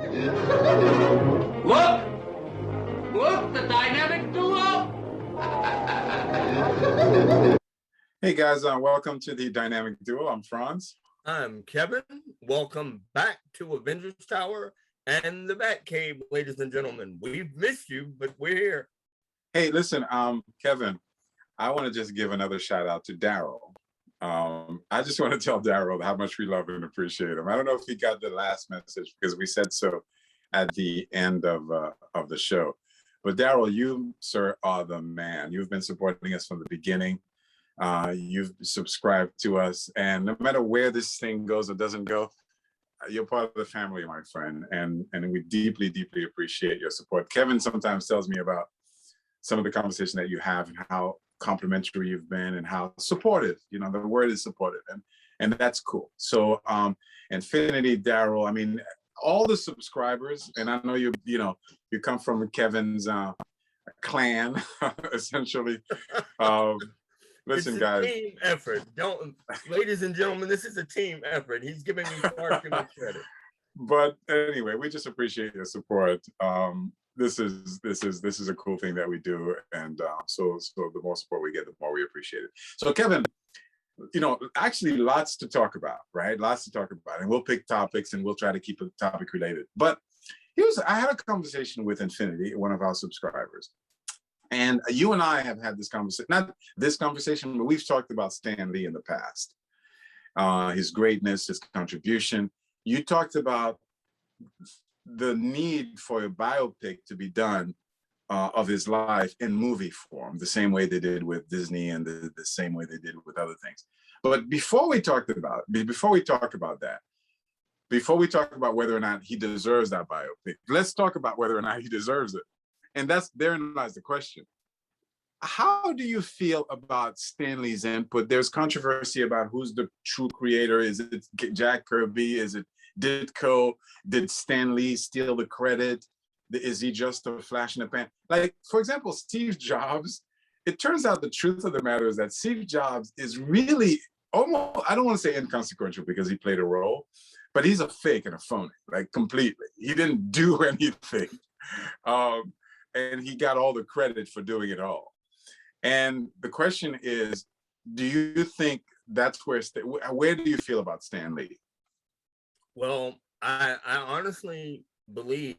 Look! Look, the dynamic duo! Hey guys, welcome to the Dynamic Duo. I'm Franz. I'm Kevin. Welcome back to Avengers Tower and the Batcave, ladies and gentlemen. We've missed you, but we're here. Hey, listen, Kevin, I want to just give another shout out to Daryl. I just want to tell Daryl how much we love and appreciate him. I don't know if he got the last message because we said so at the end of the show. But Daryl, you, sir, are the man. You've been supporting us from the beginning. You've subscribed to us, and no matter where this thing goes or doesn't go, you're part of the family, my friend, and we deeply, deeply appreciate your support. Kevin sometimes tells me about some of the conversation that you have and how complimentary you've been and how supportive, the word is supportive, and that's cool. So Infinity, Daryl, I mean, all the subscribers, and I know you come from Kevin's clan, essentially. Listen, it's a guys. Team effort. Ladies and gentlemen, this is a team effort. He's giving me far too much credit. But anyway, we just appreciate your support. This is a cool thing that we do, and so the more support we get, the more we appreciate it. So Kevin, actually lots to talk about, right? Lots to talk about, and we'll pick topics and we'll try to keep it topic related. But I had a conversation with Infinity, one of our subscribers, and you and I have had this conversation, not this conversation, but we've talked about Stan Lee in the past, his greatness, his contribution. You talked about the need for a biopic to be done of his life in movie form, the same way they did with Disney and the same way they did with other things. But before we talk about that, before we talk about whether or not he deserves that biopic, let's talk about whether or not he deserves it. And therein lies the question. How do you feel about Stan Lee's input? There's controversy about who's the true creator. Is it Jack Kirby? Is it Ditko? Did Stan Lee steal the credit? Is he just a flash in the pan? Like, for example, Steve Jobs, it turns out the truth of the matter is that Steve Jobs is really almost, I don't want to say inconsequential because he played a role, but he's a fake and a phony, like completely. He didn't do anything. And he got all the credit for doing it all. And the question is, do you think that's where do you feel about Stan Lee? Well, I honestly believe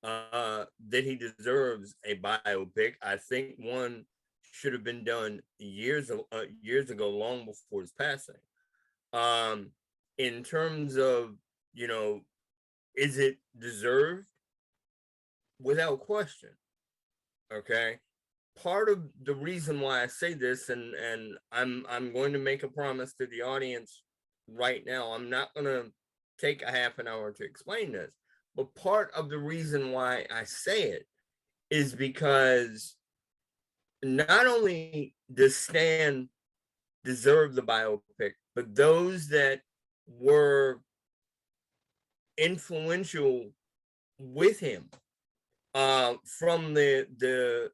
that he deserves a biopic. I think one should have been done years ago, long before his passing. In terms of, is it deserved? Without question. Okay. Part of the reason why I say this, and I'm going to make a promise to the audience right now. I'm not going to take a half an hour to explain this, but part of the reason why I say it is because not only does Stan deserve the biopic, but those that were influential with him from the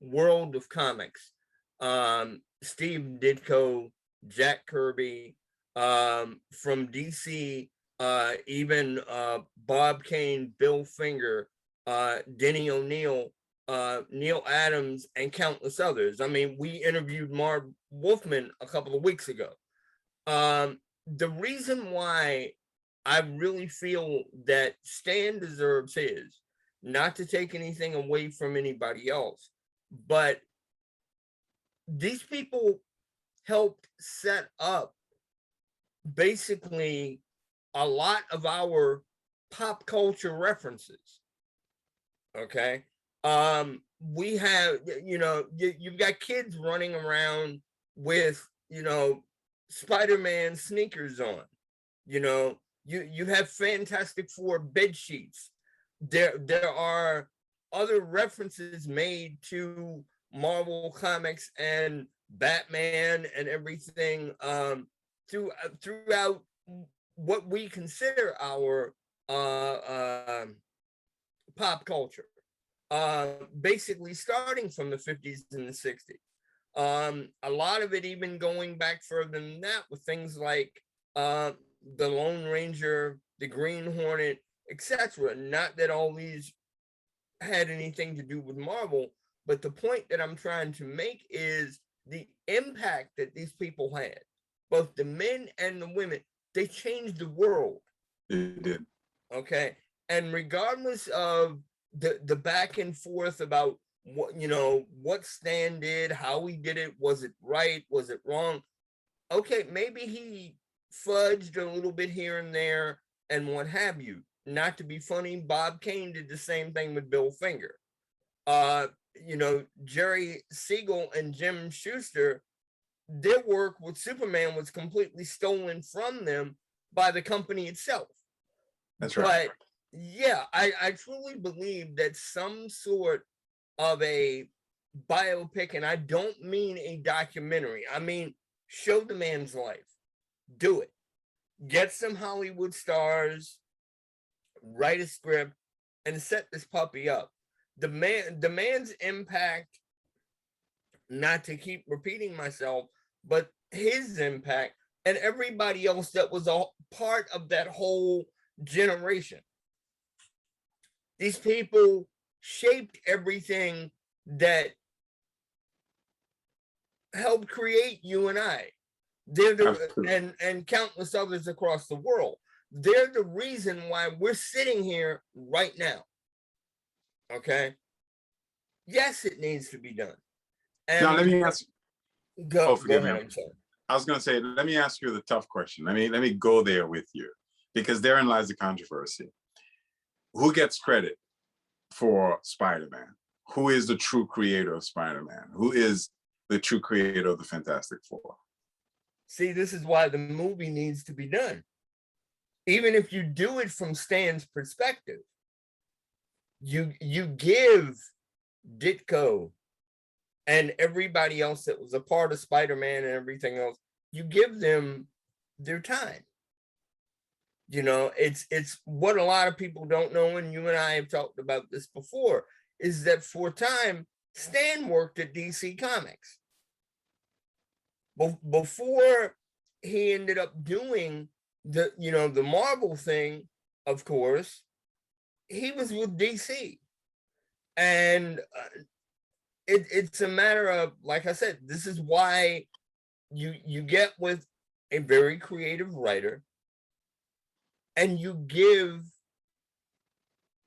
world of comics, Steve Ditko, Jack Kirby, from DC, even Bob Kane, Bill Finger, Denny O'Neil, Neil Adams, and countless others. I mean, we interviewed Marv Wolfman a couple of weeks ago. The reason why I really feel that Stan deserves his, not to take anything away from anybody else, but these people helped set up basically a lot of our pop culture references. Okay. We have, you've got kids running around with, Spider-Man sneakers on, you have Fantastic Four bed sheets. There are other references made to Marvel Comics and Batman and everything throughout what we consider our pop culture, basically starting from the 50s and the 60s. A lot of it even going back further than that with things like the Lone Ranger, the Green Hornet, etc. Not that all these had anything to do with Marvel, but the point that I'm trying to make is the impact that these people had, both the men and the women. They changed the world. It did. Okay. And regardless of the back and forth about what, you know, what Stan did, how he did it, was it right, was it wrong? Okay, maybe he fudged a little bit here and there and what have you. Not to be funny, Bob Kane did the same thing with Bill Finger. You know, Jerry Siegel and Jim Schuster, their work with Superman was completely stolen from them by the company itself. That's right. But yeah, I truly believe that some sort of a biopic, and I don't mean a documentary, I mean, show the man's life. Do it. Get some Hollywood stars, write a script, and set this puppy up. The man's impact, not to keep repeating myself, but his impact and everybody else that was a part of that whole generation. These people shaped everything that helped create you and I. They're the and countless others across the world. They're the reason why we're sitting here right now. Okay. Yes, it needs to be done. And now let me ask. Go forgive ahead, me. I'm sorry. I was going to say, let me ask you the tough question. Let me go there with you, because therein lies the controversy. Who gets credit for Spider-Man? Who is the true creator of Spider-Man? Who is the true creator of the Fantastic Four? See, this is why the movie needs to be done. Even if you do it from Stan's perspective, you give Ditko and everybody else that was a part of Spider-Man and everything else, you give them their time. You know, it's what a lot of people don't know, and you and I have talked about this before, is that for a time, Stan worked at DC Comics. Before he ended up doing the Marvel thing, of course, he was with DC. And it's a matter of, like I said, this is why you get with a very creative writer and you give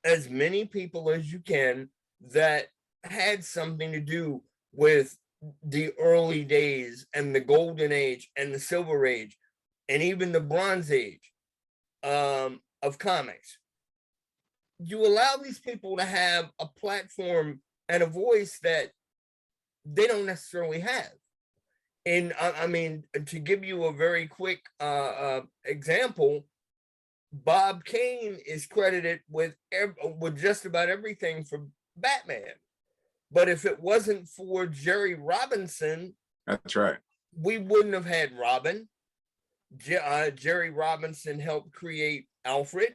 as many people as you can that had something to do with the early days and the golden age and the silver age and even the bronze age of comics. You allow these people to have a platform and a voice that they don't necessarily have. And I mean, to give you a very quick example, Bob Kane is credited with just about everything for Batman. But if it wasn't for Jerry Robinson, that's right, we wouldn't have had Robin. Jerry Robinson helped create Alfred.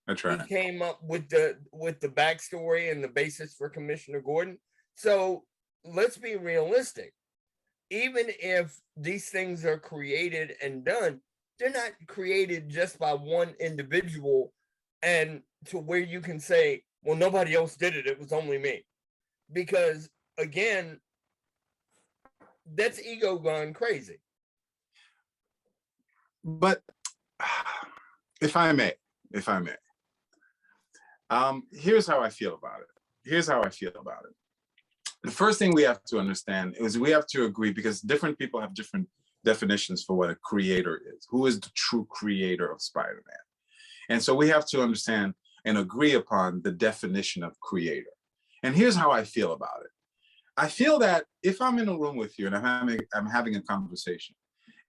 That's right. He came up with the backstory and the basis for Commissioner Gordon. So let's be realistic. Even if these things are created and done, they're not created just by one individual and to where you can say, well, nobody else did it. It was only me. Because again, that's ego gone crazy. But if I may, here's how I feel about it. The first thing we have to understand is we have to agree, because different people have different definitions for what a creator is. Who is the true creator of Spider-Man? And so we have to understand and agree upon the definition of creator. And here's how I feel about it. I feel that if I'm in a room with you and I'm having a conversation,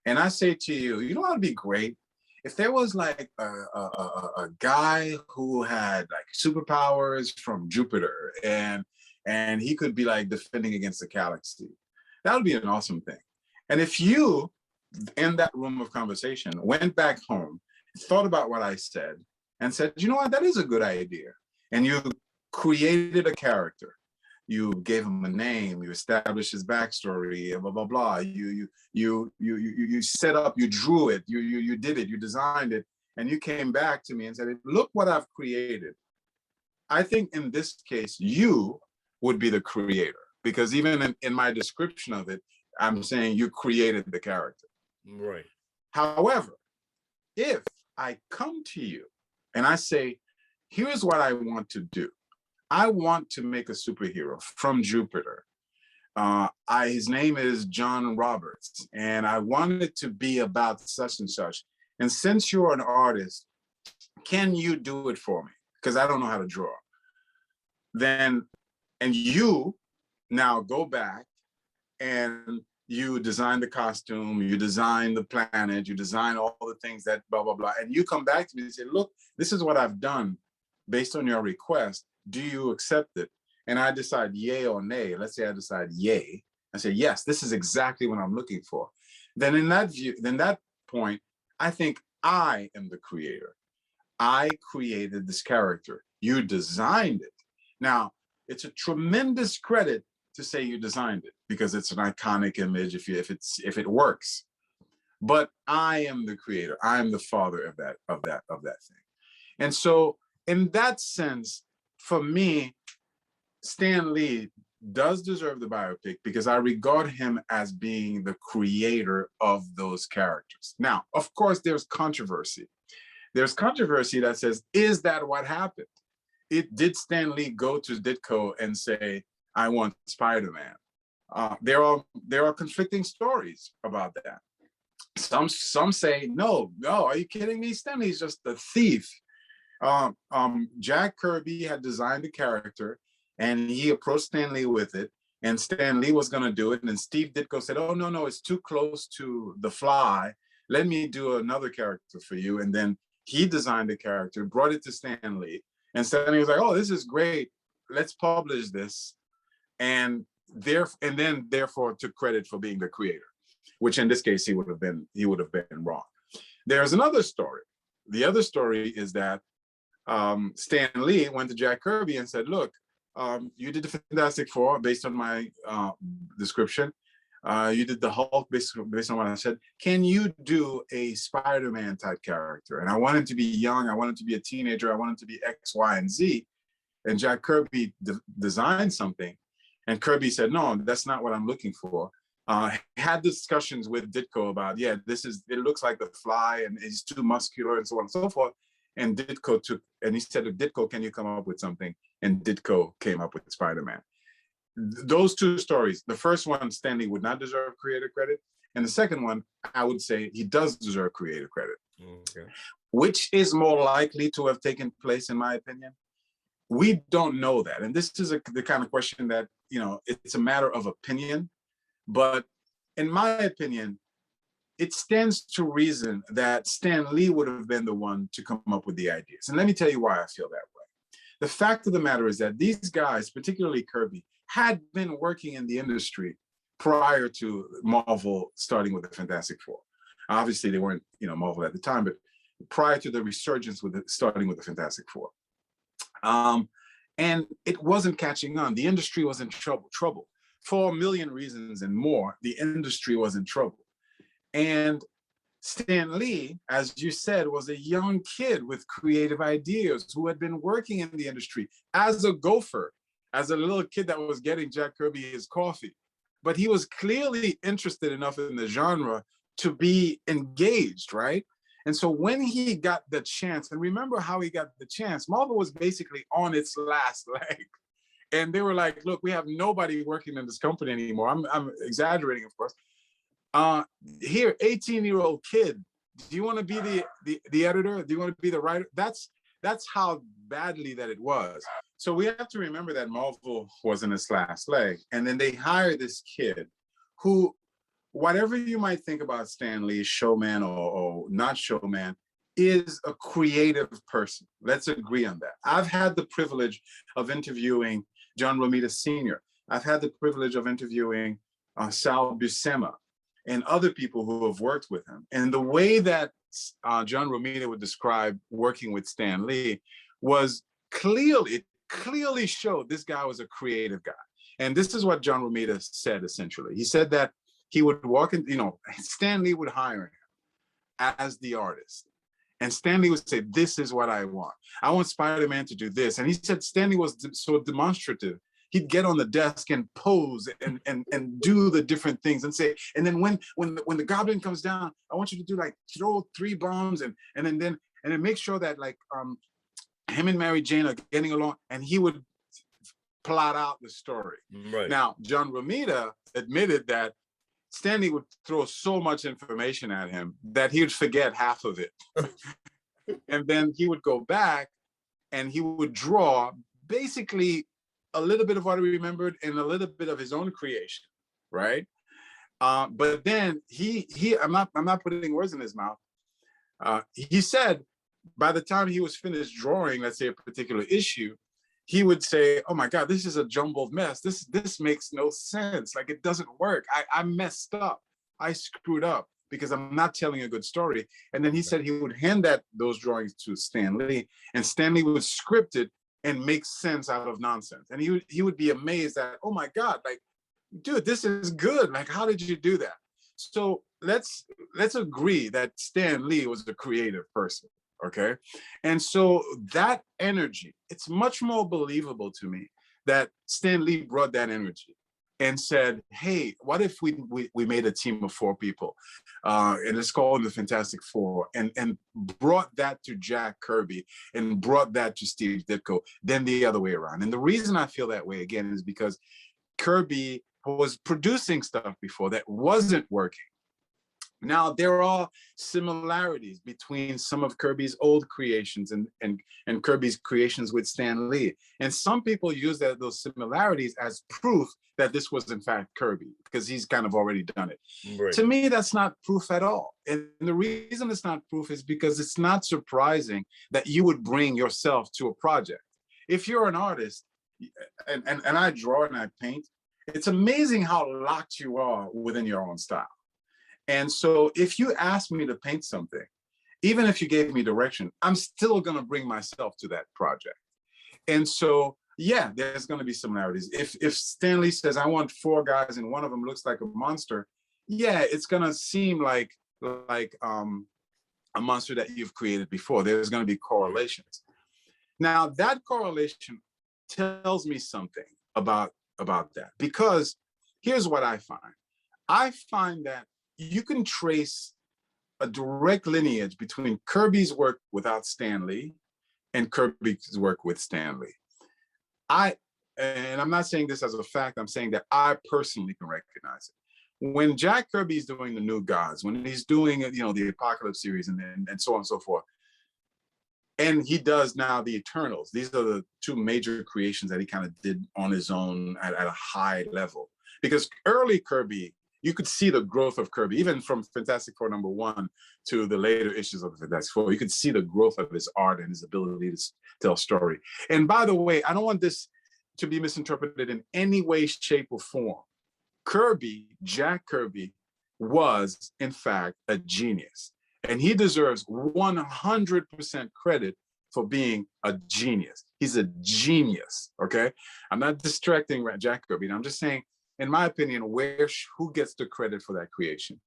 and I say to you, you know what would be great? If there was like a guy who had like superpowers from Jupiter and he could be like defending against the galaxy. That would be an awesome thing. And if you, in that room of conversation, went back home, thought about what I said, and said, you know what, that is a good idea. And you created a character. You gave him a name, you established his backstory, blah, blah, blah. You set up, you drew it, you did it, you designed it, and you came back to me and said, look what I've created. I think in this case, you would be the creator, because even in my description of it, I'm saying you created the character. Right. However, if I come to you and I say, here's what I want to do. I want to make a superhero from Jupiter. His name is John Roberts, and I want it to be about such and such. And since you're an artist, can you do it for me? Because I don't know how to draw. Then, and you now go back and you design the costume, you design the planet, you design all the things that blah, blah, blah. And you come back to me and say, look, this is what I've done based on your request. Do you accept it? And I decide yay or nay. Let's say I decide yay. I say, yes, this is exactly what I'm looking for. Then in that view, then that point, I think I am the creator. I created this character. You designed it. Now, it's a tremendous credit to say you designed it, because it's an iconic image if it works. But I am the creator. I am the father of that thing. And so in that sense, for me, Stan Lee does deserve the biopic, because I regard him as being the creator of those characters. Now, of course, there's controversy. There's controversy that says, is that what happened? Did Stan Lee go to Ditko and say, I want Spider-Man? There are conflicting stories about that. Some say, no, are you kidding me? Stan Lee's just a thief. Jack Kirby had designed the character, and he approached Stan Lee with it, and Stan Lee was going to do it, and then Steve Ditko said, oh, no, it's too close to The Fly. Let me do another character for you. And then he designed the character, brought it to Stan Lee, and Stan Lee was like, oh, this is great. Let's publish this. And then therefore took credit for being the creator, which in this case he would have been wrong. There's another story. The other story is that Stan Lee went to Jack Kirby and said, look, you did the Fantastic Four based on my description. You did the Hulk based on what I said. Can you do a Spider-Man type character? And I want him to be young. I want him to be a teenager. I want him to be X, Y, and Z. And Jack Kirby designed something. And Kirby said, no, that's not what I'm looking for. Had discussions with Ditko about, it looks like The Fly, and he's too muscular, and so on and so forth. And he said to Ditko, can you come up with something? And Ditko came up with Spider-Man. Those two stories, the first one, Stan Lee would not deserve creator credit. And the second one, I would say he does deserve creator credit. Okay. Which is more likely to have taken place, in my opinion? We don't know that. And this is the kind of question that, it's a matter of opinion. But in my opinion, it stands to reason that Stan Lee would have been the one to come up with the ideas. And let me tell you why I feel that way. The fact of the matter is that these guys, particularly Kirby, had been working in the industry prior to Marvel starting with the Fantastic Four. Obviously, they weren't, Marvel at the time, but prior to the resurgence starting with the Fantastic Four. And it wasn't catching on. The industry was in trouble. For a million reasons and more, the industry was in trouble. And Stan Lee, as you said, was a young kid with creative ideas who had been working in the industry as a gopher, as a little kid that was getting Jack Kirby his coffee. But he was clearly interested enough in the genre to be engaged, right? And so when he got the chance, and remember how he got the chance, Marvel was basically on its last leg. And they were like, look, we have nobody working in this company anymore. I'm exaggerating, of course. Here, 18-year-old kid, do you want to be the editor? Do you want to be the writer? That's how badly that it was. So we have to remember that Marvel was in its last leg. And then they hired this kid who, whatever you might think about Stan Lee, showman or not showman, is a creative person. Let's agree on that. I've had the privilege of interviewing John Romita Sr. I've had the privilege of interviewing Sal Buscema and other people who have worked with him. And the way that John Romita would describe working with Stan Lee was clearly showed this guy was a creative guy. And this is what John Romita said, essentially. He said that he would walk in, Stan Lee would hire him as the artist. And Stan Lee would say, this is what I want. I want Spider-Man to do this. And he said Stan Lee was so demonstrative. He'd get on the desk and pose and do the different things and say, and then when the goblin comes down, I want you to do like throw 3 bombs and then make sure that like him and Mary Jane are getting along, and he would plot out the story. Right. Now, John Romita admitted that Stan Lee would throw so much information at him that he would forget half of it. And then he would go back and he would draw basically a little bit of what he remembered and a little bit of his own creation, right? But then I'm not putting words in his mouth. He said by the time he was finished drawing, let's say a particular issue, he would say, oh my God, this is a jumbled mess. This makes no sense. Like, it doesn't work. I messed up. I screwed up because I'm not telling a good story. And then he said he would hand those drawings to Stan Lee, and Stan Lee would script it and make sense out of nonsense. And he would be amazed that, oh my God, like, dude, this is good. Like, how did you do that? So let's agree that Stan Lee was a creative person. Okay. And so that energy, it's much more believable to me that Stan Lee brought that energy and said, hey, what if we made a team of 4 people and it's called the Fantastic Four, and brought that to Jack Kirby and brought that to Steve Ditko, then the other way around. And the reason I feel that way, again, is because Kirby was producing stuff before that wasn't working. Now, there are similarities between some of Kirby's old creations and Kirby's creations with Stan Lee. And some people use those similarities as proof that this was in fact Kirby, because he's kind of already done it. Right. To me, that's not proof at all. And the reason it's not proof is because it's not surprising that you would bring yourself to a project. If you're an artist, and I draw and I paint, it's amazing how locked you are within your own style. And so if you ask me to paint something, even if you gave me direction, I'm still going to bring myself to that project. And so, yeah, there's going to be similarities. If Stan Lee says, I want 4 guys and one of them looks like a monster, yeah, it's going to seem like a monster that you've created before. There's going to be correlations. Now, that correlation tells me something about that, because here's what I find. I find that you can trace a direct lineage between Kirby's work without Stan Lee and Kirby's work with Stan Lee. And I'm not saying this as a fact, I'm saying that I personally can recognize it. When Jack Kirby's doing the New Gods, when he's doing, the Apocalypse series and so on and so forth, and he does now the Eternals, these are the 2 major creations that he kind of did on his own at a high level. Because early Kirby, you could see the growth of Kirby, even from Fantastic Four #1 to the later issues of the Fantastic Four. You could see the growth of his art and his ability to tell story. And by the way, I don't want this to be misinterpreted in any way, shape, or form. Jack Kirby, was in fact a genius. And he deserves 100% credit for being a genius. He's a genius, okay? I'm not distracting Jack Kirby. I'm just saying, in my opinion, who gets the credit for that creation?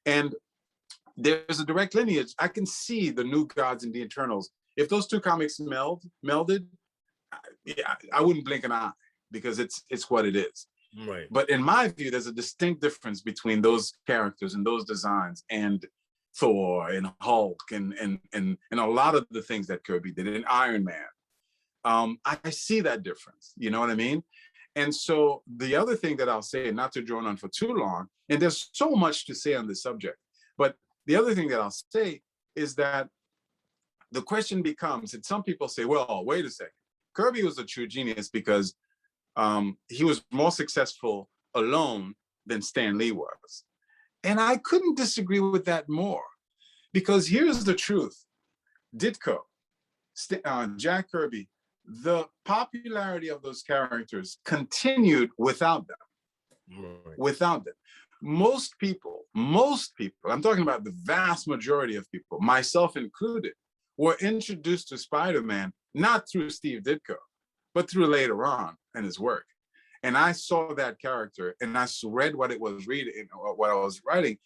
And there's a direct lineage. I can see the New Gods and the Eternals. If those 2 comics melded, I wouldn't blink an eye, because it's what it is. Right. But in my view, there's a distinct difference between those characters and those designs and Thor and Hulk and a lot of the things that Kirby did, and Iron Man. I see that difference. You know what I mean? And so the other thing that I'll say, not to drone on for too long, and there's so much to say on this subject, but the other thing that I'll say is that the question becomes, and some people say, well, wait a second, Kirby was a true genius because he was more successful alone than Stan Lee was. And I couldn't disagree with that more, because here's the truth. Ditko, Jack Kirby, the popularity of those characters continued without them. Right. Without them. Most people, I'm talking about the vast majority of people, myself included, were introduced to Spider-Man not through Steve Ditko, but through later on in his work. And I saw that character, and I read what it was reading, what I was writing.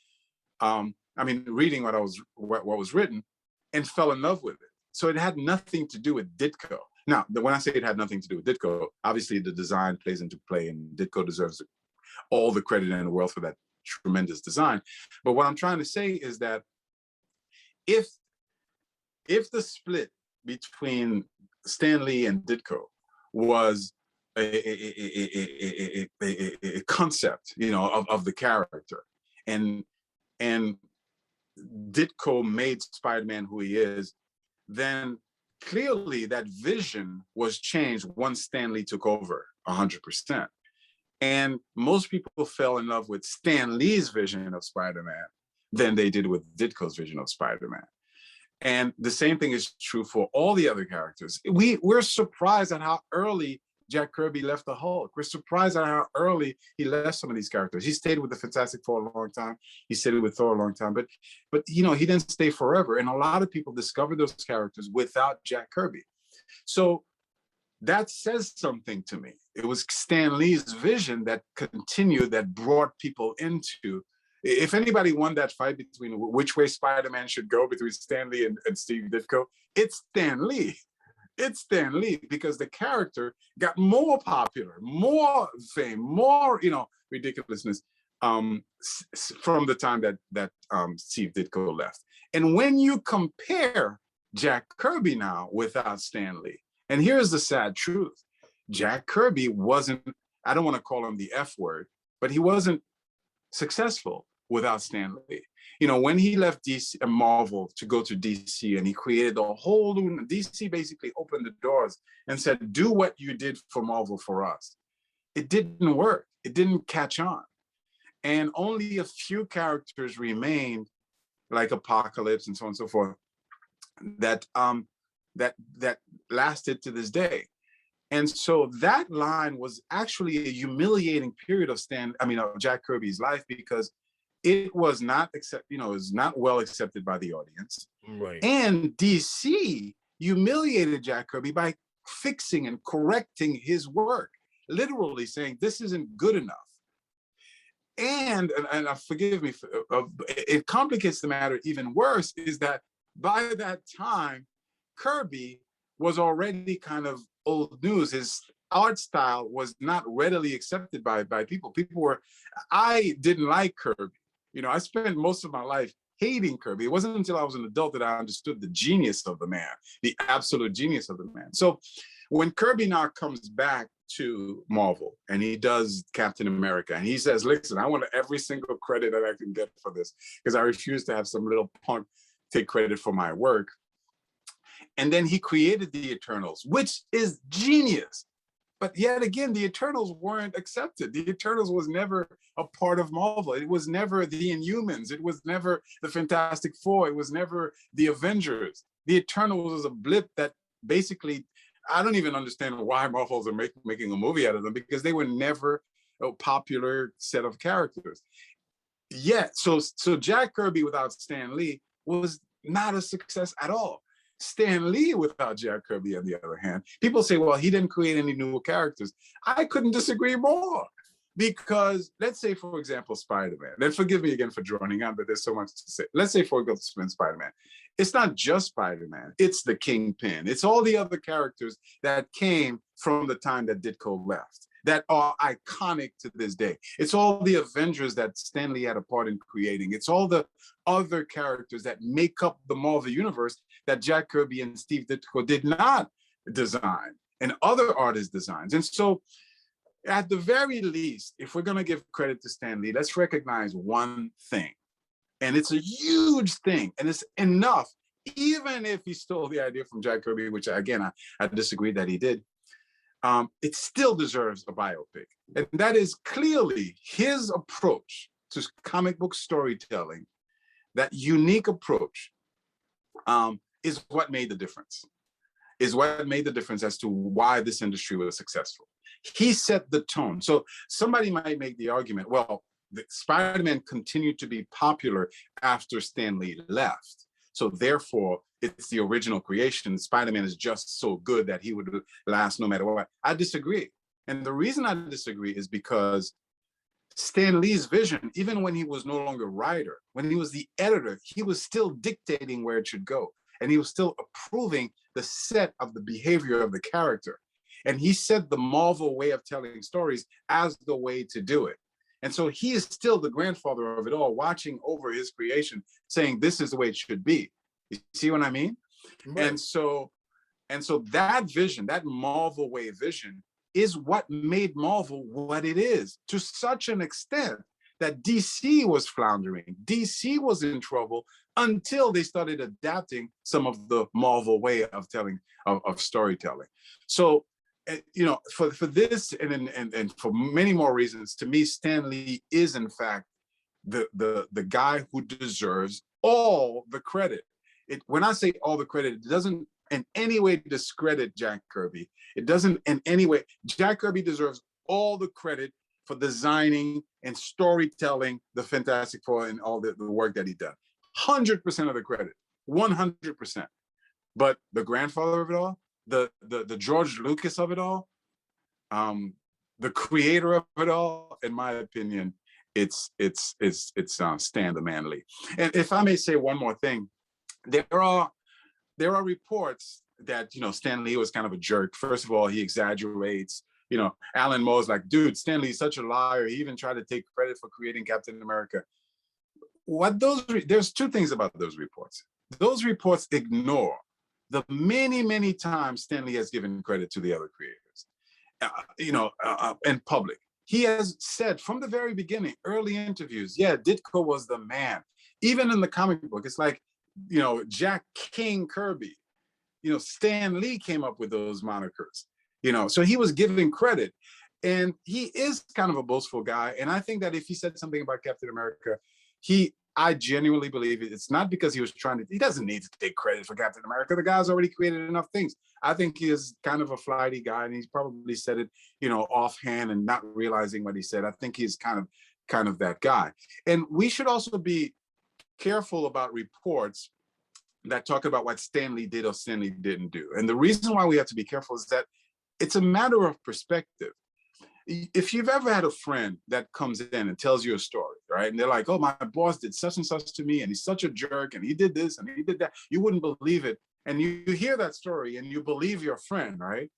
Reading what was written, and fell in love with it. So it had nothing to do with Ditko. Now, when I say it had nothing to do with Ditko, obviously the design plays into play, and Ditko deserves all the credit in the world for that tremendous design. But what I'm trying to say is that if the split between Stan Lee and Ditko was a concept, you know, of the character, and Ditko made Spider-Man who he is, then clearly that vision was changed once Stan Lee took over 100%. And most people fell in love with Stan Lee's vision of Spider-Man than they did with Ditko's vision of Spider-Man. And the same thing is true for all the other characters. We're surprised at how early Jack Kirby left the Hulk. We're surprised at how early he left some of these characters. He stayed with the Fantastic Four a long time. He stayed with Thor a long time, but you know, he didn't stay forever. And a lot of people discovered those characters without Jack Kirby. So that says something to me. It was Stan Lee's vision that continued, that brought people into. If anybody won that fight between which way Spider-Man should go between Stan Lee and Steve Ditko, it's Stan Lee. It's Stan Lee, because the character got more popular, more fame, more, you know, ridiculousness from the time that Steve Ditko left. And when you compare Jack Kirby now without Stan Lee, and here's the sad truth, Jack Kirby wasn't, I don't want to call him the F word, but he wasn't successful without Stan Lee. You know, when he left DC, Marvel to go to DC, and he created a whole new, DC basically opened the doors and said, do what you did for Marvel for us. It didn't work. It didn't catch on. And only a few characters remained, like Apocalypse and so on and so forth, that lasted to this day. And so that line was actually a humiliating period of Jack Kirby's life, because it was not well accepted by the audience. Right. And DC humiliated Jack Kirby by fixing and correcting his work, literally saying, this isn't good enough. And forgive me, it complicates the matter even worse, is that by that time, Kirby was already kind of old news. His art style was not readily accepted by people. I didn't like Kirby. You know, I spent most of my life hating Kirby. It wasn't until I was an adult that I understood the genius of the man, the absolute genius of the man. So when Kirby now comes back to Marvel and he does Captain America and he says, listen, I want every single credit that I can get for this, because I refuse to have some little punk take credit for my work. And then he created the Eternals, which is genius. But yet again, the Eternals weren't accepted. The Eternals was never a part of Marvel. It was never the Inhumans. It was never the Fantastic Four. It was never the Avengers. The Eternals was a blip that basically, I don't even understand why Marvels are making a movie out of them, because they were never a popular set of characters. Yeah, so Jack Kirby without Stan Lee was not a success at all. Stan Lee without Jack Kirby, on the other hand, people say, well, he didn't create any new characters. I couldn't disagree more, because let's say, for example, Spider-Man, and forgive me again for droning on, but there's so much to say. Let's say, for example, Spider-Man. It's not just Spider-Man, it's the Kingpin. It's all the other characters that came from the time that Ditko left, that are iconic to this day. It's all the Avengers that Stan Lee had a part in creating. It's all the other characters that make up the Marvel Universe that Jack Kirby and Steve Ditko did not design, and other artists' designs. And so at the very least, if we're gonna give credit to Stan Lee, let's recognize one thing. And it's a huge thing, and it's enough, even if he stole the idea from Jack Kirby, which again, I disagree that he did. It still deserves a biopic. And that is clearly his approach to comic book storytelling. That unique approach is what made the difference, as to why this industry was successful. He set the tone. So somebody might make the argument, well, Spider-Man continued to be popular after Stan Lee left. So therefore, it's the original creation. Spider-Man is just so good that he would last no matter what. I disagree. And the reason I disagree is because Stan Lee's vision, even when he was no longer writer, when he was the editor, he was still dictating where it should go. and he was still approving the set of the behavior of the character. And he said the Marvel way of telling stories as the way to do it. And so he is still the grandfather of it all, watching over his creation, saying this is the way it should be. You see what I mean? Right. And so that vision, that Marvel way vision, is what made Marvel what it is, to such an extent that DC was floundering. DC was in trouble until they started adapting some of the Marvel way of telling, of storytelling. So, you know, for this and for many more reasons, to me, Stan Lee is in fact the guy who deserves all the credit. When I say all the credit, it doesn't in any way discredit Jack Kirby. It doesn't in any way. Jack Kirby deserves all the credit for designing and storytelling the Fantastic Four and all the work that he done. 100% of the credit, 100%. But the grandfather of it all, the George Lucas of it all, the creator of it all, in my opinion, it's Stan the Man Lee. And if I may say one more thing, there are reports that, you know, Stan Lee was kind of a jerk. First of all, he exaggerates. You know, Alan Moore's like, dude, Stan Lee's such a liar. He even tried to take credit for creating Captain America. There's two things about those reports. Those reports ignore the many, many times Stan Lee has given credit to the other creators, in public. He has said from the very beginning, early interviews, yeah, Ditko was the man. Even in the comic book, it's like, you know, Jack King Kirby, you know, Stan Lee came up with those monikers, you know, so he was giving credit. And he is kind of a boastful guy. And I think that if he said something about Captain America, I genuinely believe it's not because he doesn't need to take credit for Captain America. The guy's already created enough things. I think he is kind of a flighty guy, and he's probably said it, you know, offhand and not realizing what he said. I think he's kind of that guy. And we should also be careful about reports that talk about what Stan Lee did or Stan Lee didn't do. And the reason why we have to be careful is that it's a matter of perspective. If you've ever had a friend that comes in and tells you a story, right? And they're like, oh, my boss did such and such to me, and he's such a jerk, and he did this, and he did that. You wouldn't believe it. And you hear that story, and you believe your friend, right?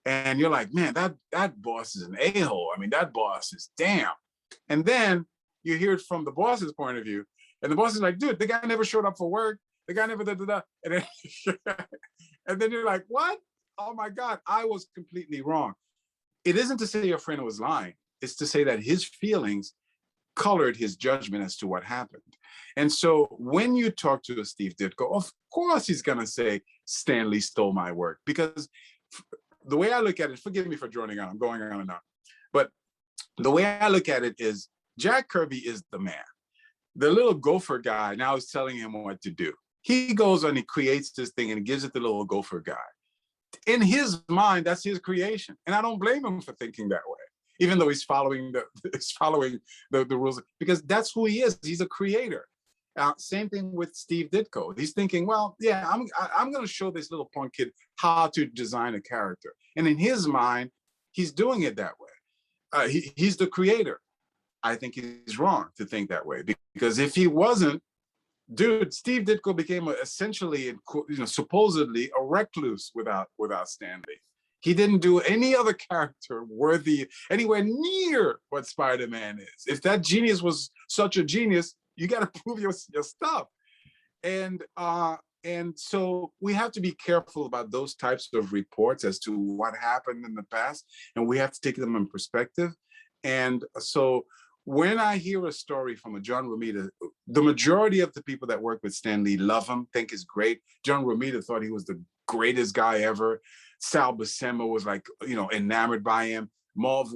And you're like, man, that boss is an a-hole. I mean, that boss is damn. And then you hear it from the boss's point of view, and the boss is like, dude, the guy never showed up for work. The guy never da-da-da. And then you're like, what? Oh, my God, I was completely wrong. It isn't to say your friend was lying. It's to say that his feelings colored his judgment as to what happened. And so when you talk to Steve Ditko, of course he's going to say, Stan Lee stole my work. Because the way I look at it, forgive me for droning on, I'm going on and on. But the way I look at it is Jack Kirby is the man. The little gopher guy now is telling him what to do. He goes and he creates this thing and he gives it to the little gopher guy. In his mind, that's his creation. And I don't blame him for thinking that way, even though he's following the rules, because that's who he is. He's a creator. Same thing with Steve Ditko. He's thinking, well, yeah, I'm going to show this little punk kid how to design a character. And in his mind, he's doing it that way. He's the creator. I think he's wrong to think that way, because if he wasn't, dude, Steve Ditko became essentially, supposedly a recluse without Stan Lee. He didn't do any other character worthy anywhere near what Spider-Man is. If that genius was such a genius, you got to prove your stuff. And so we have to be careful about those types of reports as to what happened in the past, and we have to take them in perspective. And so when I hear a story from a John Romita, the majority of the people that work with Stan Lee love him, think he's great. John Romita thought he was the greatest guy ever. Sal Buscema was like, enamored by him. Marv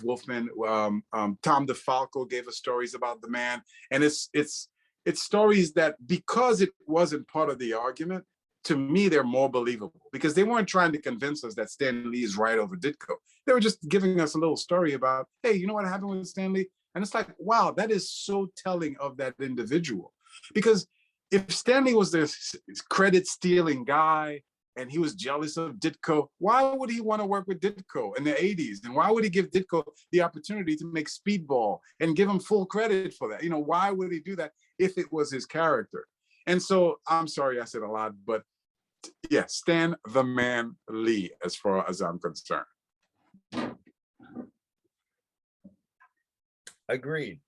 Wolfman, Tom DeFalco gave us stories about the man. And it's stories that, because it wasn't part of the argument, to me, they're more believable, because they weren't trying to convince us that Stan Lee is right over Ditko. They were just giving us a little story about, hey, you know what happened with Stan Lee? And it's like, wow, that is so telling of that individual. Because if Stan Lee was this credit-stealing guy and he was jealous of Ditko, why would he want to work with Ditko in the 80s? And why would he give Ditko the opportunity to make Speedball and give him full credit for that? Why would he do that if it was his character? And so I'm sorry I said a lot, but yeah, Stan the Man Lee, as far as I'm concerned. Agreed.